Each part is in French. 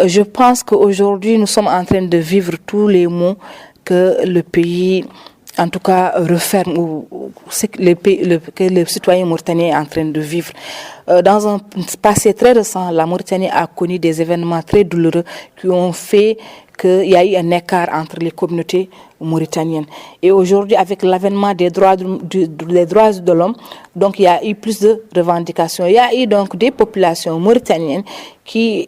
Je pense qu'aujourd'hui, nous sommes en train de vivre tous les maux que le pays, en tout cas, referme, ou que le citoyen mauritanien est en train de vivre. Dans un passé très récent, la Mauritanie a connu des événements très douloureux qui ont fait qu'il y a eu un écart entre les communautés mauritaniennes. Et aujourd'hui, avec l'avènement des droits de l'homme, donc il y a eu plus de revendications. Il y a eu donc des populations mauritaniennes qui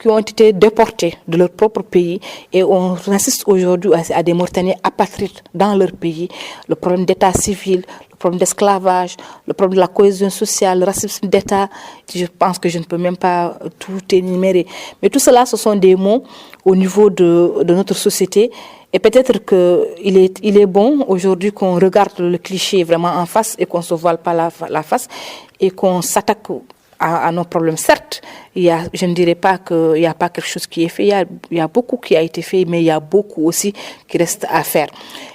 ont été déportées de leur propre pays, et on assiste aujourd'hui à des Mauritaniens apatrides dans leur pays. Le problème d'état civil, le problème d'esclavage, le problème de la cohésion sociale, le racisme d'État, je pense que je ne peux même pas tout énumérer. Mais tout cela, ce sont des mots au niveau de notre société. Et peut-être qu'il est bon aujourd'hui qu'on regarde le cliché vraiment en face et qu'on ne se voile pas la face et qu'on s'attaque à nos problèmes. Certes, je ne dirais pas qu'il n'y a pas quelque chose qui est fait. Il y a beaucoup qui a été fait, mais il y a beaucoup aussi qui reste à faire.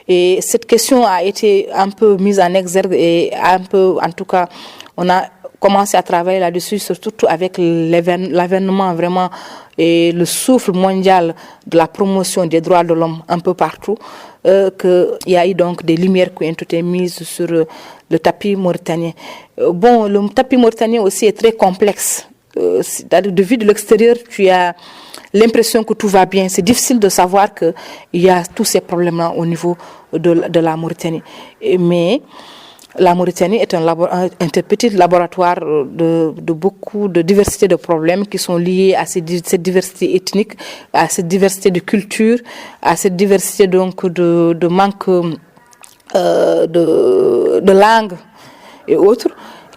Et cette question a été un peu mise en exergue et un peu, en tout cas, on a commencé à travailler là-dessus, surtout avec l'avènement vraiment et le souffle mondial de la promotion des droits de l'homme un peu partout, qu'il y a eu donc des lumières qui ont été mises sur le tapis mauritanien. Bon, le tapis mauritanien aussi est très complexe. De vue de l'extérieur, tu as l'impression que tout va bien. C'est difficile de savoir qu'il y a tous ces problèmes-là au niveau de la Mauritanie. Mais la Mauritanie est un petit laboratoire de beaucoup de diversité de problèmes qui sont liés à cette diversité ethnique, à cette diversité de culture, à cette diversité donc de manque de langue et autres,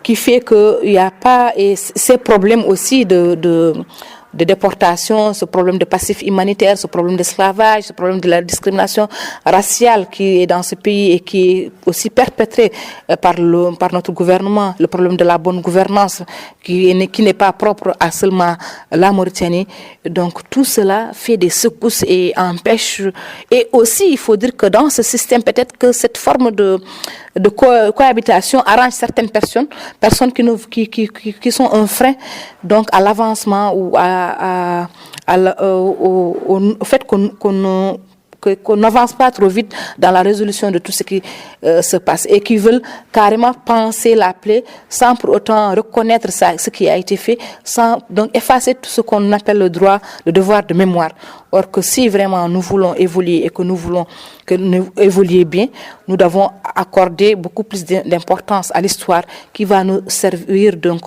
qui fait qu'il n'y a pas, et ces problèmes aussi de déportation, ce problème de passif humanitaire, ce problème d'esclavage, ce problème de la discrimination raciale qui est dans ce pays et qui est aussi perpétré par notre gouvernement, le problème de la bonne gouvernance qui n'est pas propre à seulement la Mauritanie. Donc tout cela fait des secousses et empêche. Et aussi, il faut dire que dans ce système, peut-être que cette forme de cohabitation arrange certaines personnes qui sont un frein donc à l'avancement ou au fait qu'on n'avance pas trop vite dans la résolution de tout ce qui se passe, et qui veulent carrément penser la plaie sans pour autant reconnaître ce qui a été fait, sans donc effacer tout ce qu'on appelle le devoir de mémoire. Or que si vraiment nous voulons évoluer et que nous voulons que nous évoluions bien, nous devons accorder beaucoup plus d'importance à l'histoire qui va nous servir donc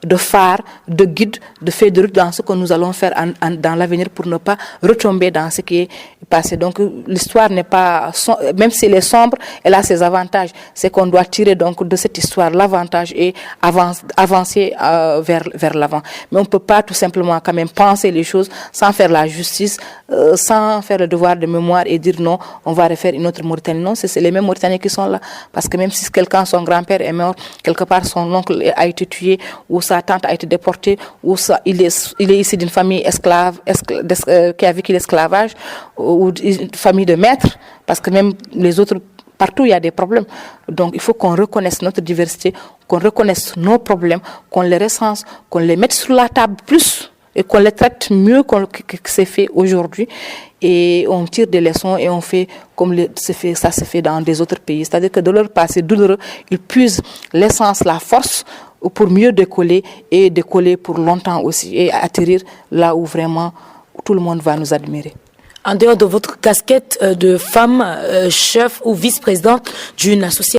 de phare, de guide, de feuille de route dans ce que nous allons faire dans l'avenir pour ne pas retomber dans ce qui est passé. Donc l'histoire n'est pas, même si elle est sombre, elle a ses avantages. C'est qu'on doit tirer donc de cette histoire l'avantage et avancer vers l'avant. Mais on ne peut pas tout simplement quand même penser les choses sans faire la justice, sans faire le devoir de mémoire et dire non, on va refaire une autre Mauritanie. Non, c'est les mêmes Mauritaniens qui sont là. Parce que même si quelqu'un, son grand-père est mort, quelque part son oncle a été tué, ou sa tante a été déportée, ou il est issu d'une famille esclave qui a vécu l'esclavage, ou une famille de maîtres, parce que même les autres, partout il y a des problèmes. Donc il faut qu'on reconnaisse notre diversité, qu'on reconnaisse nos problèmes, qu'on les recense, qu'on les mette sur la table plus, et qu'on les traite mieux que c'est fait aujourd'hui, et on tire des leçons et on fait comme ça se fait dans des autres pays. C'est-à-dire que de leur passé douloureux, ils puisent l'essence, la force pour mieux décoller, et décoller pour longtemps aussi, et atterrir là où vraiment tout le monde va nous admirer. En dehors de votre casquette de femme, chef ou vice-présidente d'une association,